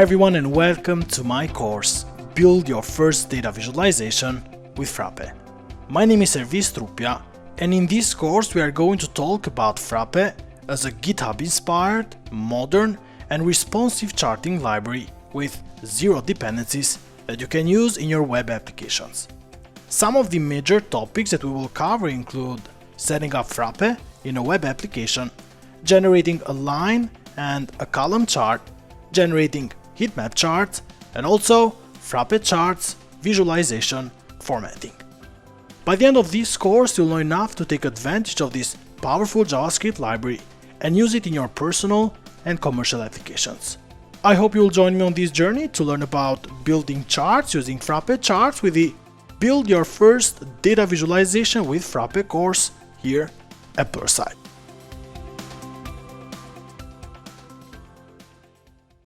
Hi everyone and welcome to my course, Build Your First Data Visualization with Frappe. My name is Ervis Trupja, and in this course we are going to talk about Frappe as a GitHub-inspired, modern and responsive charting library with zero dependencies that you can use in your web applications. Some of the major topics that we will cover include setting up Frappe in a web application, generating a line and a column chart, generating heatmap charts, and also Frappe charts, visualization, formatting. By the end of this course, you'll know enough to take advantage of this powerful JavaScript library and use it in your personal and commercial applications. I hope you'll join me on this journey to learn about building charts using Frappe charts with the Build Your First Data Visualization with Frappe course here at Pluralsight.